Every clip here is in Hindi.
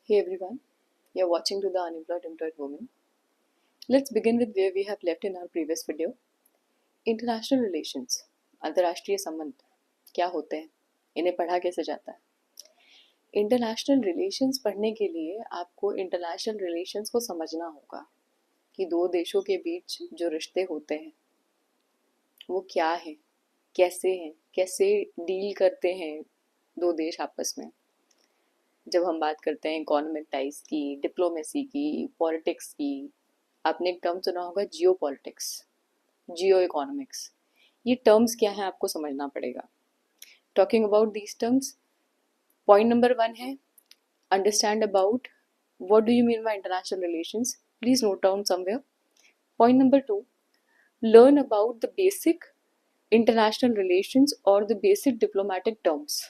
Hey everyone, you're watching to the Unemployed Employed Woman. Let's begin with where we have left in our previous video. International relations, अंतर्राष्ट्रीय संबंध क्या होते हैं, इन्हें पढ़ा कैसे जाता है। इंटरनेशनल रिलेशंस पढ़ने के लिए आपको इंटरनेशनल रिलेशंस को समझना होगा कि दो देशों के बीच जो रिश्ते होते हैं वो क्या है, कैसे डील करते हैं दो देश आपस में। जब हम बात करते हैं इकोनॉमिक टाइज की, डिप्लोमेसी की, पॉलिटिक्स की, आपने एक टर्म सुना होगा जियो पॉलिटिक्स, जियो इकोनॉमिक्स। ये टर्म्स क्या हैं आपको समझना पड़ेगा। Talking about these terms, point number 1 है understand about what do you mean by international relations, please note down somewhere. Point number 2, learn about the basic international relations or the basic diplomatic terms.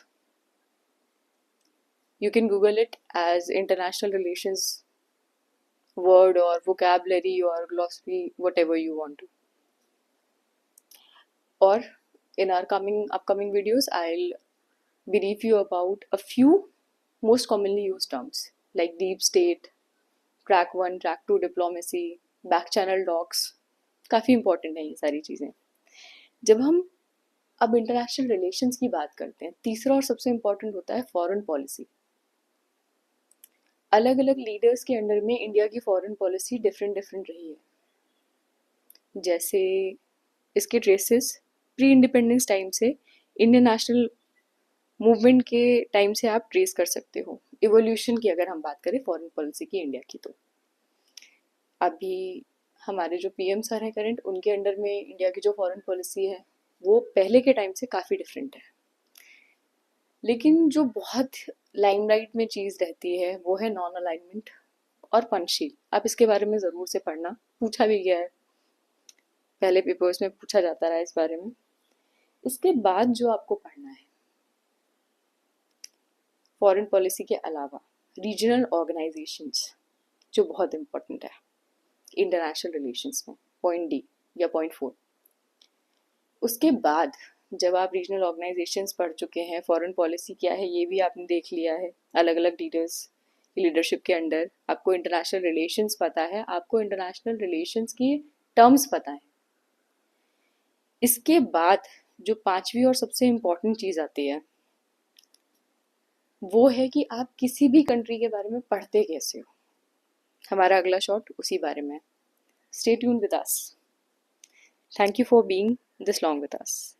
You can Google it as international relations word or vocabulary or glossary, whatever you want to. Or in our upcoming videos, I'll brief you about a few most commonly used terms like deep state, track 1, track 2 diplomacy, back channel talks. काफ़ी इंपॉर्टेंट है ये सारी चीज़ें। जब हम अब इंटरनेशनल रिलेशंस की बात करते हैं, तीसरा और सबसे इम्पॉर्टेंट होता है फॉरेन पॉलिसी। अलग अलग लीडर्स के अंडर में इंडिया की फॉरेन पॉलिसी डिफरेंट रही है। जैसे इसके ट्रेसेस प्री इंडिपेंडेंस टाइम से इंडियन नेशनल मूवमेंट के टाइम से आप ट्रेस कर सकते हो। इवोल्यूशन की अगर हम बात करें फॉरेन पॉलिसी की इंडिया की, तो अभी हमारे जो पीएम सर हैं करंट, उनके अंडर में इंडिया की जो फॉरेन पॉलिसी है वो पहले के टाइम से काफ़ी डिफरेंट है। लेकिन जो बहुत लाइमलाइट में चीज़ रहती है वो है नॉन अलाइनमेंट और पंचशील। आप इसके बारे में ज़रूर से पढ़ना, पूछा भी गया है, पहले पेपर्स में पूछा जाता रहा इस बारे में। इसके बाद जो आपको पढ़ना है फॉरेन पॉलिसी के अलावा रीजनल ऑर्गेनाइजेशंस, जो बहुत इम्पोर्टेंट है इंटरनेशनल रिलेशंस में, पॉइंट डी या पॉइंट 4। उसके बाद जब आप रीजनल ऑर्गेनाइजेशंस पढ़ चुके हैं, फॉरेन पॉलिसी क्या है ये भी आपने देख लिया है, अलग अलग लीडर्स की लीडरशिप के अंडर, आपको इंटरनेशनल रिलेशंस पता है, आपको इंटरनेशनल रिलेशंस की टर्म्स पता है। इसके बाद जो पांचवी और सबसे इम्पोर्टेंट चीज़ आती है वो है कि आप किसी भी कंट्री के बारे में पढ़ते कैसे हो। हमारा अगला शॉट उसी बारे में है। Stay tuned with us. Thank you for being this long with us.